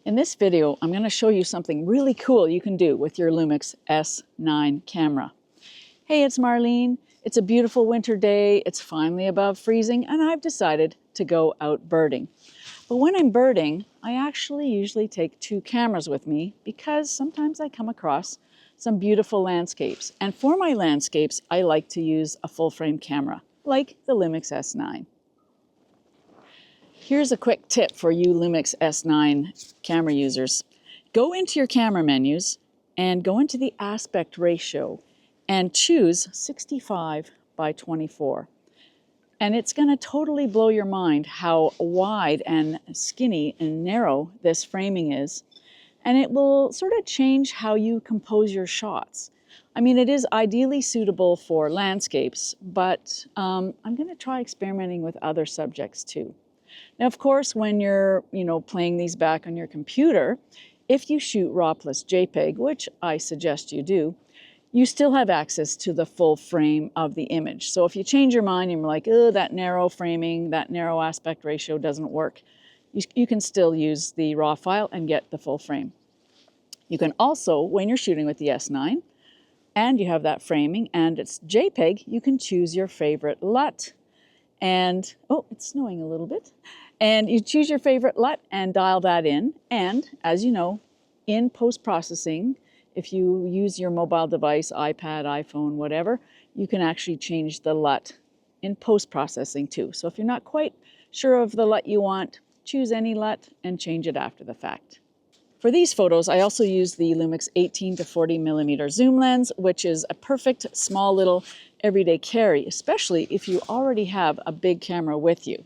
In this video, I'm going to show you something really cool you can do with your Lumix S9 camera. Hey, it's Marlene. It's a beautiful winter day. It's finally above freezing, and I've decided to go out birding. But when I'm birding, I actually usually take two cameras with me because sometimes I come across some beautiful landscapes. And for my landscapes, I like to use a full-frame camera, like the Lumix S9. Here's a quick tip for you Lumix S9 camera users. Go into your camera menus and go into the aspect ratio and choose 65 by 24. And it's going to totally blow your mind how wide and skinny and narrow this framing is. And it will sort of change how you compose your shots. I mean, it is ideally suitable for landscapes, but I'm going to try experimenting with other subjects too. Now, of course, when you're, playing these back on your computer, if you shoot RAW plus JPEG, which I suggest you do, you still have access to the full frame of the image. So if you change your mind and you're like, oh, that narrow framing, that narrow aspect ratio doesn't work, you can still use the RAW file and get the full frame. You can also, when you're shooting with the S9, and you have that framing and it's JPEG, you can choose your favorite LUT. And, oh, it's snowing a little bit. And you choose your favorite LUT and dial that in. And as you know, in post-processing, if you use your mobile device, iPad, iPhone, whatever, you can actually change the LUT in post-processing too. So if you're not quite sure of the LUT you want, choose any LUT and change it after the fact. For these photos, I also use the Lumix 18 to 40 millimeter zoom lens, which is a perfect small little everyday carry, especially if you already have a big camera with you.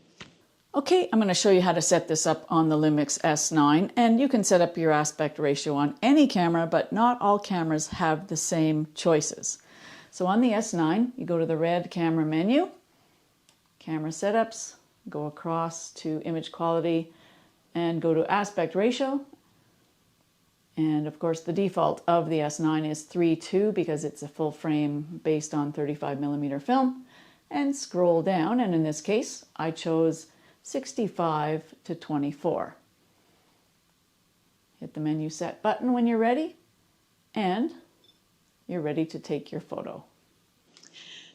Okay, I'm going to show you how to set this up on the Lumix S9, and you can set up your aspect ratio on any camera, but not all cameras have the same choices. So on the S9, you go to the red camera menu, camera setups, go across to image quality, and go to aspect ratio. And of course, the default of the S9 is 3:2 because it's a full frame based on 35 millimeter film. And scroll down, and in this case, I chose 65 to 24. Hit the menu set button when you're ready, and you're ready to take your photo.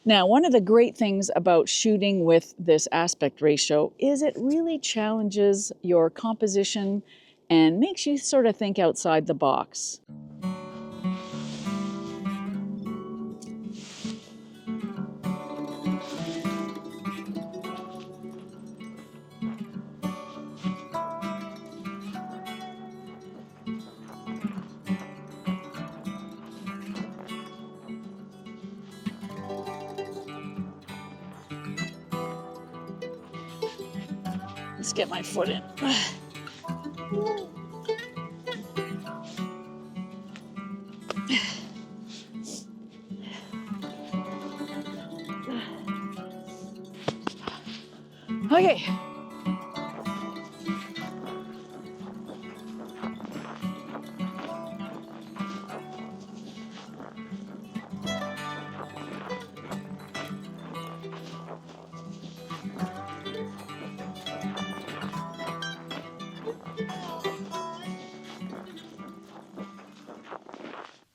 Now, one of the great things about shooting with this aspect ratio is it really challenges your composition and makes you sort of think outside the box. Let's get my foot in. Okay.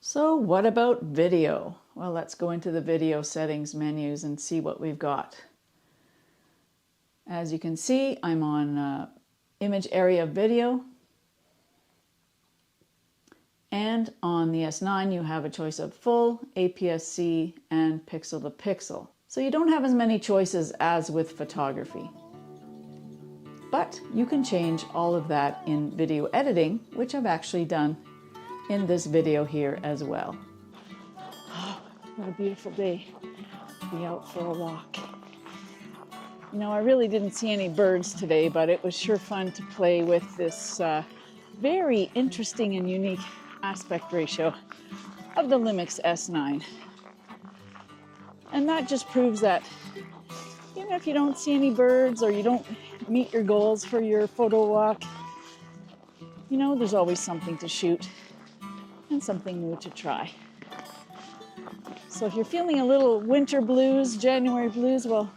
So what about video? Well, let's go into the video settings menus and see what we've got. As you can see, I'm on image area video. And on the S9, you have a choice of full, APS-C, and pixel to pixel. So you don't have as many choices as with photography. But you can change all of that in video editing, which I've actually done in this video here as well. Oh, what a beautiful day to be out for a walk. I really didn't see any birds today, but it was sure fun to play with this very interesting and unique aspect ratio of the Lumix S9. And that just proves that even if you don't see any birds or you don't meet your goals for your photo walk, there's always something to shoot and something new to try. So if you're feeling a little winter blues, January blues, well,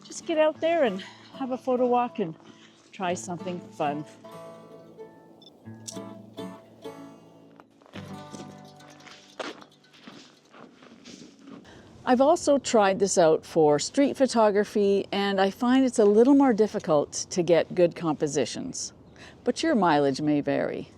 just get out there and have a photo walk and try something fun. I've also tried this out for street photography, and I find it's a little more difficult to get good compositions, but your mileage may vary.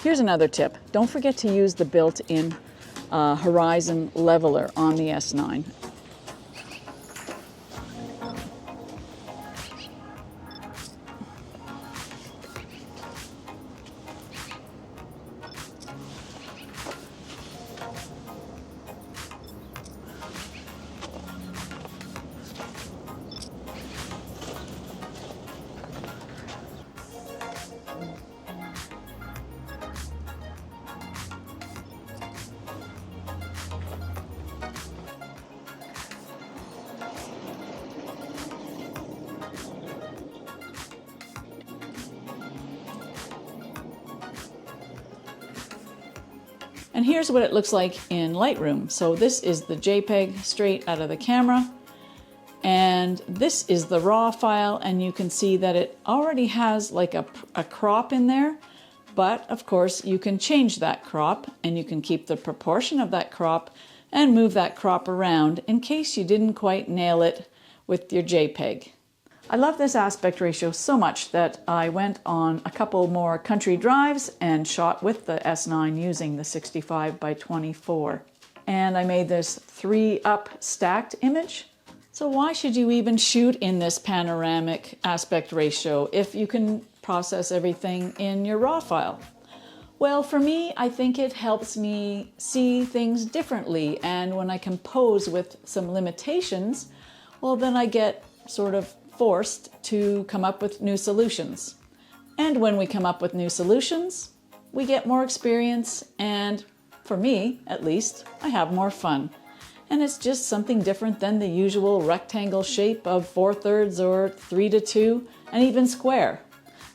Here's another tip. Don't forget to use the built-in horizon leveler on the S9. And here's what it looks like in Lightroom. So this is the JPEG straight out of the camera, and this is the RAW file, and you can see that it already has like a crop in there, but of course you can change that crop, and you can keep the proportion of that crop and move that crop around in case you didn't quite nail it with your JPEG. I love this aspect ratio so much that I went on a couple more country drives and shot with the S9 using the 65 by 24. And I made this 3-up stacked image. So why should you even shoot in this panoramic aspect ratio if you can process everything in your RAW file? Well, for me, I think it helps me see things differently, and when I compose with some limitations, well, then I get sort of forced to come up with new solutions. And when we come up with new solutions, we get more experience, and for me, at least, I have more fun. And it's just something different than the usual rectangle shape of 4/3 or 3:2, and even square.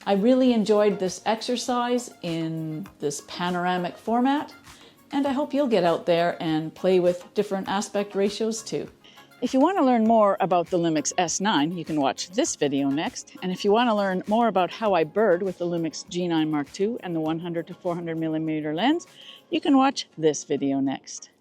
I really enjoyed this exercise in this panoramic format, and I hope you'll get out there and play with different aspect ratios too. If you want to learn more about the Lumix S9, you can watch this video next. And if you want to learn more about how I bird with the Lumix G9 Mark II and the 100 to 400 millimeter lens, you can watch this video next.